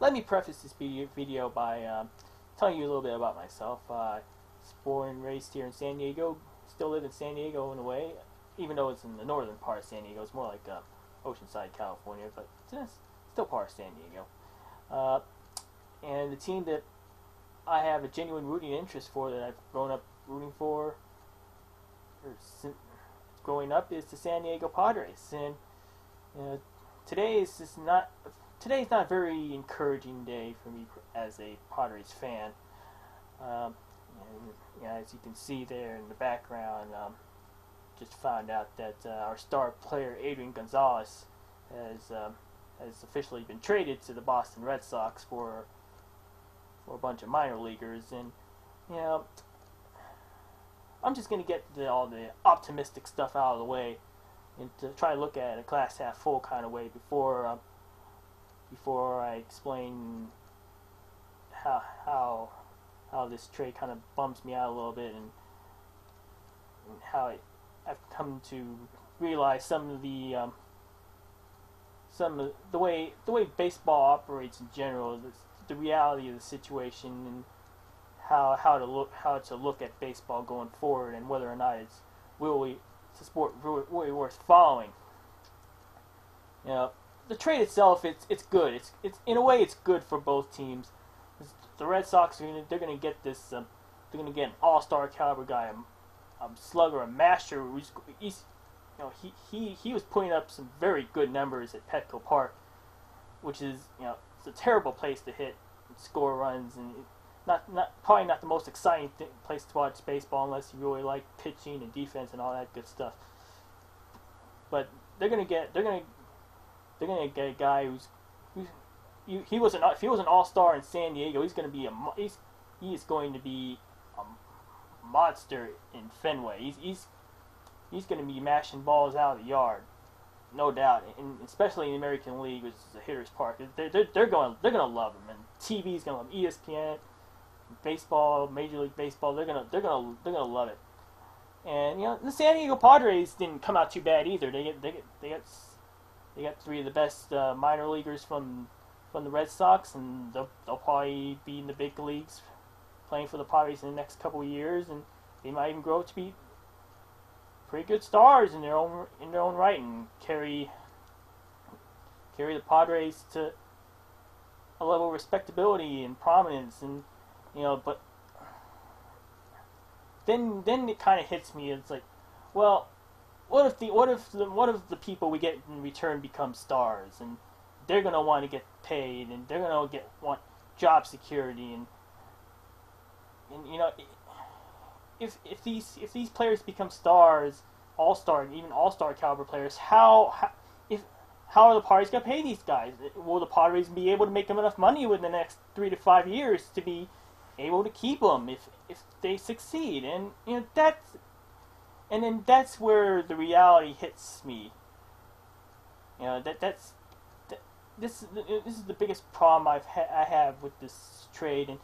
let me preface this video by telling you a little bit about myself. I was born and raised here in San Diego. Still live in San Diego in a way, even though it's in the northern part of San Diego. It's more like Oceanside, California, but it's still part of San Diego. And the team that I have a genuine rooting interest for, that I've grown up rooting for, growing up, is the San Diego Padres. And today's not a very encouraging day for me as a Padres fan. And, as you can see there in the background, just found out that our star player Adrian Gonzalez has officially been traded to the Boston Red Sox for a bunch of minor leaguers. And I'm just gonna get all the optimistic stuff out of the way and to try to look at it a glass half full kind of way before I explain how this trade kind of bums me out a little bit, and how I've come to realize some of the way baseball operates in general, the reality of the situation, and how to look at baseball going forward, and whether or not it's a sport really worth following. The trade itself, it's good. It's in a way it's good for both teams. The Red Sox they're going to get this. They're going to get an all-star caliber guy, a slugger, a masher. He was putting up some very good numbers at Petco Park, which is it's a terrible place to hit and score runs, and probably not the most exciting place to watch baseball unless you really like pitching and defense and all that good stuff. But they're gonna get a guy if he was an all-star in San Diego, he is going to be a monster in Fenway. He's going to be mashing balls out of the yard, no doubt. And especially in the American League, which is a hitter's park, they're going to love him, and TV's going to love him. ESPN, baseball, Major League Baseball, they're gonna love it. And the San Diego Padres didn't come out too bad either. They got three of the best minor leaguers from the Red Sox, and they'll probably be in the big leagues playing for the Padres in the next couple of years, and they might even grow up to be pretty good stars in their own right, and carry the Padres to a level of respectability and prominence. And but then it kind of hits me. It's like, well, what if the people we get in return become stars, and they're gonna want to get paid, and they're gonna want job security, and if these players become stars, even all-star caliber players, how are the Padres gonna pay these guys? Will the Padres be able to make them enough money within the next 3 to 5 years to be able to keep them if they succeed? And that's where the reality hits me. This is the biggest problem I have with this trade, and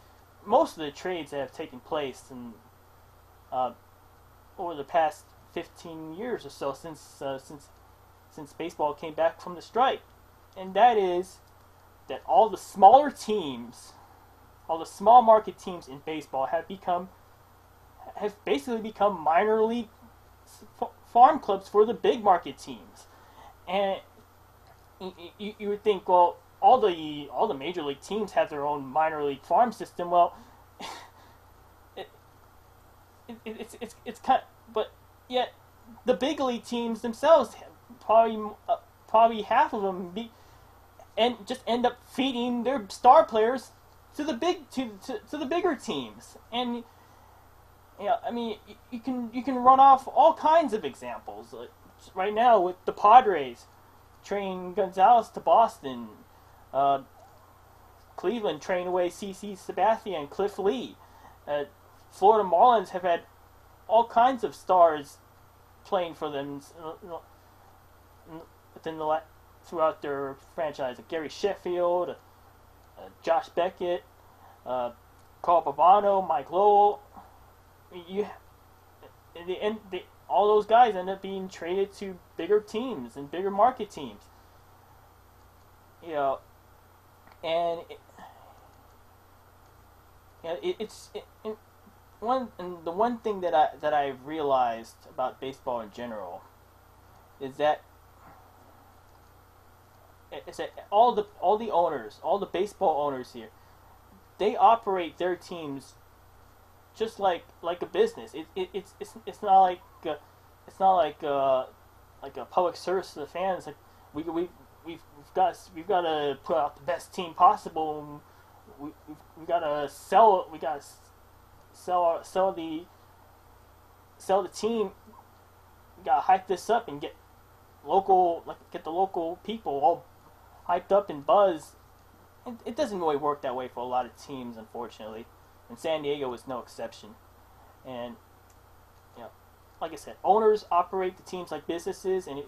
most of the trades that have taken place over the past 15 years or so since baseball came back from the strike, and that is that all the smaller teams, all the small market teams in baseball have basically become minor league farm clubs for the big market teams. And you would think, well, all the major league teams have their own minor league farm system. Well, it's kind of, but yet the big league teams themselves, probably half of them just end up feeding their star players to the bigger teams. And I mean, you can run off all kinds of examples. Like right now with the Padres trading Gonzalez to Boston, Cleveland trading away CC Sabathia and Cliff Lee. Florida Marlins have had all kinds of stars playing for them throughout their franchise. Gary Sheffield, Josh Beckett, Carl Pavano, Mike Lowell. All those guys end up being traded to bigger teams and bigger market teams. And the one thing that I've realized about baseball in general is that all the owners, all the baseball owners here, they operate their teams just like a business. It's not like it's not like a public service to the fans. Like we've got to put out the best team possible. We got to sell the team. We got to hype this up and get the local people all hyped up and buzzed. It doesn't really work that way for a lot of teams, unfortunately, and San Diego was no exception. And like I said, owners operate the teams like businesses, and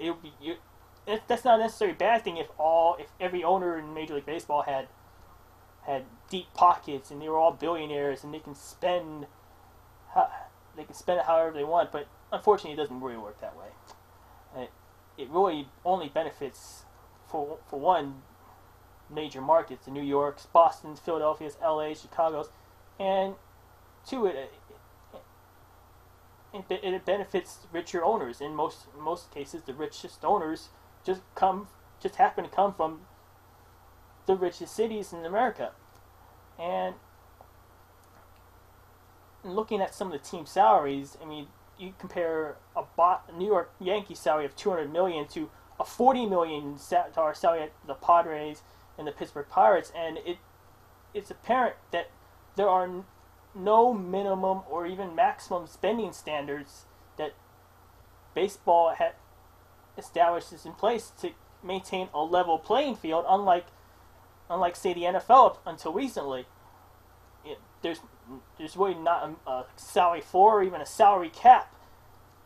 that's not necessarily a bad thing if every owner in Major League Baseball had deep pockets and they were all billionaires and they can spend it however they want. But unfortunately, it doesn't really work that way. It really only benefits for one, major markets: the New Yorks, Boston's, Philadelphia's, LA's, Chicago's, and two, it benefits richer owners. In most cases, the richest owners just happen to come from the richest cities in America. And looking at some of the team salaries, I mean, you compare a New York Yankees salary of $200 million to a $40 million salary at the Padres and the Pittsburgh Pirates, and it's apparent that there are no minimum or even maximum spending standards that baseball establishes in place to maintain a level playing field. Unlike say the NFL up until recently, there's really not a salary floor or even a salary cap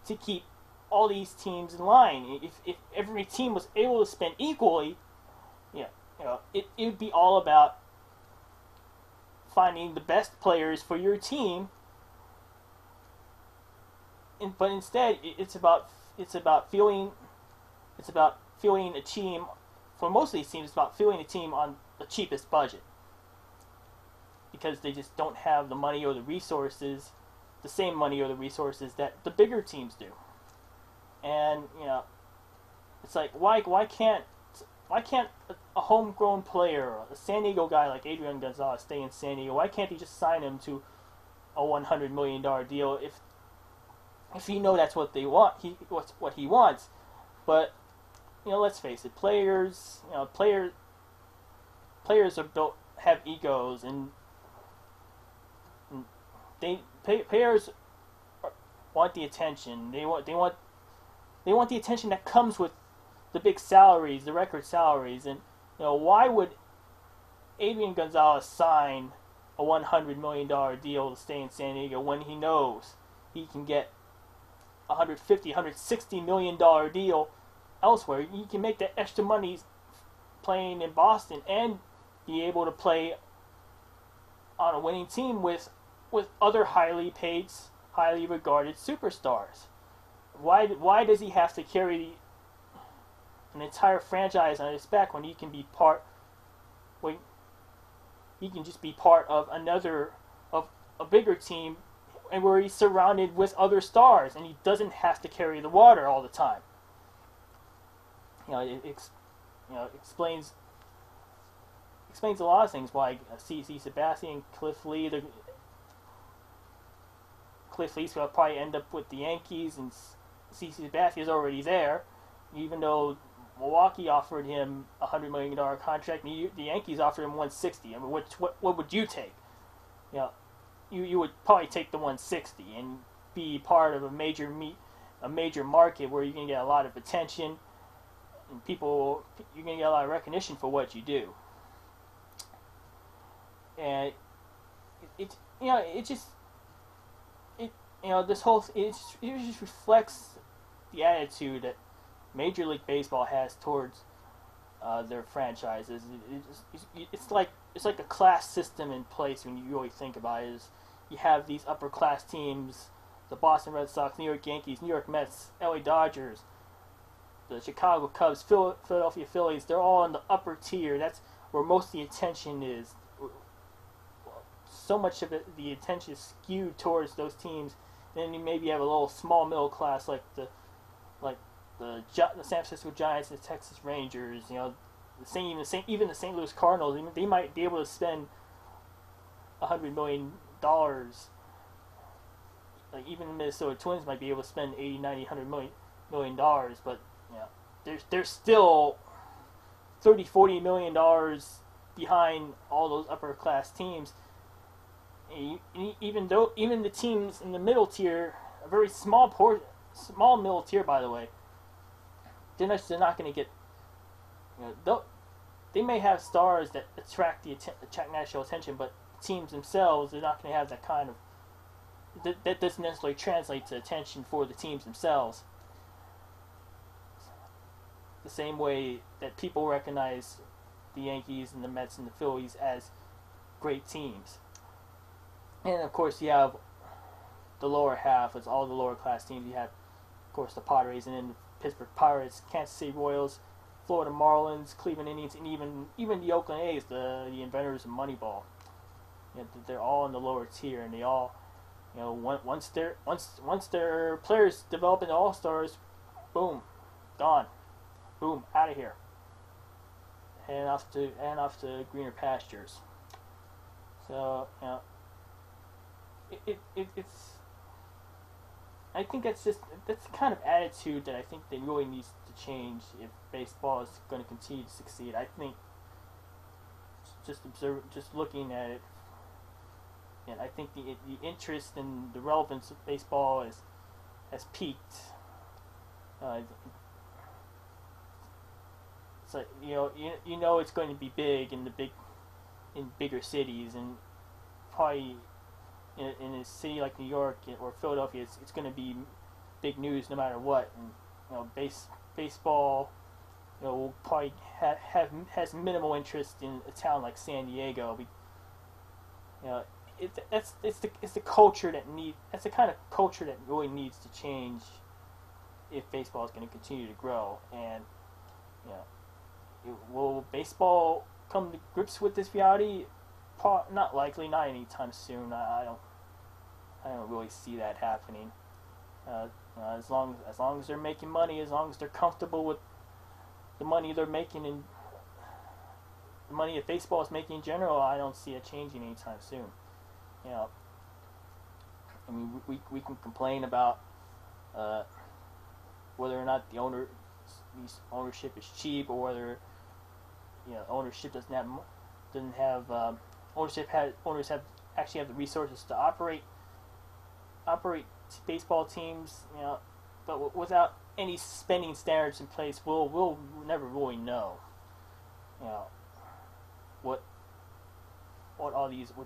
to keep all these teams in line. If every team was able to spend equally, it would be all about finding the best players for your team. But instead, it's about fielding a team. For most of these teams, it's about fielding a team on the cheapest budget, because they just don't have the money or the resources, the same money or the resources that the bigger teams do. And it's like why can't a homegrown player, a San Diego guy like Adrian Gonzalez, stay in San Diego? Why can't he just sign him to a $100 million deal if that's what they want? What he wants. But let's face it, players have egos, and players want the attention. They want the attention that comes with the big salaries, the record salaries. And why would Adrian Gonzalez sign a $100 million deal to stay in San Diego when he knows he can get a $160 million deal elsewhere? He can make that extra money playing in Boston and be able to play on a winning team with other highly paid, highly regarded superstars. Why does he have to carry an entire franchise on his back when he can be just be part of a bigger team, and where he's surrounded with other stars and he doesn't have to carry the water all the time? It explains a lot of things. Why CC Sabathia, Cliff Lee's going to probably end up with the Yankees, and CC Sabathia's already there, even though Milwaukee offered him a $100 million contract, and the Yankees offered him $160. I mean, what would you take? You would probably take the $160 and be part of a major market where you're going to get a lot of attention, and you're going to get a lot of recognition for what you do. And it just reflects the attitude that Major League Baseball has towards their franchises. It's like a class system in place when you really think about it. You have these upper class teams: the Boston Red Sox, New York Yankees, New York Mets, LA Dodgers, the Chicago Cubs, Philadelphia Phillies. They're all in the upper tier. That's where most of the attention is, so much of the attention is skewed towards those teams. Then you maybe have a little small middle class like the San Francisco Giants and the Texas Rangers. You know, even the St. Louis Cardinals. They might be able to spend $100 million. Like even the Minnesota Twins might be able to spend 80, 90, $100 million, but you know, there's still $30, $40 million behind all those upper class teams. And even the teams in the middle tier, a very small middle tier, by the way, they're not going to get. You know, they may have stars that attract national attention, but teams themselves, they're not going to have that kind of. That doesn't necessarily translate to attention for the teams themselves. The same way that people recognize the Yankees and the Mets and the Phillies as great teams. And of course you have the lower half, it's all the lower class teams. You have, of course, the Padres and then the Pittsburgh Pirates, Kansas City Royals, Florida Marlins, Cleveland Indians, and even the Oakland A's, the inventors of Moneyball. You know, they're all in the lower tier, and they all, you know, once their players develop into all-stars, boom, gone, boom, out of here, and off to greener pastures. So you know, it's. I think that's the kind of attitude that I think that really needs to change if baseball is going to continue to succeed. I think just looking at it. And I think the interest and the relevance of baseball has peaked. It's like you know it's going to be big in bigger cities, and probably in a city like New York or Philadelphia, it's going to be big news no matter what. And you know, baseball, you know, will probably has minimal interest in a town like San Diego. You know. It's the culture that's the kind of culture that really needs to change if baseball is going to continue to grow. And you know, will baseball come to grips with this reality? Not likely, not anytime soon. I don't really see that happening. As long as they're making money, as long as they're comfortable with the money they're making and the money that baseball is making in general, I don't see it changing anytime soon. You know, I mean, we can complain about whether or not the ownership is cheap, or whether ownership owners actually have the resources to operate baseball teams. You know, but without any spending standards in place, we'll never really know. You know, what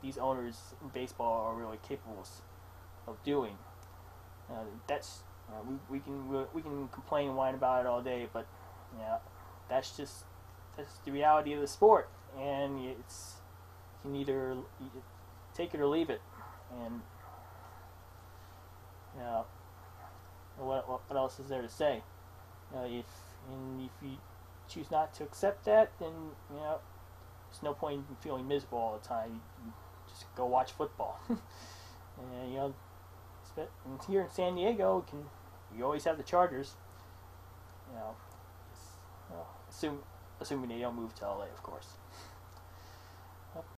these owners in baseball are really capable of doing. That's we can complain and whine about it all day, but that's the reality of the sport, and you can either take it or leave it. And what else is there to say? If you choose not to accept that, then there's no point in feeling miserable all the time. You just go watch football. And here in San Diego, you always have the Chargers. Assuming they don't move to LA, of course.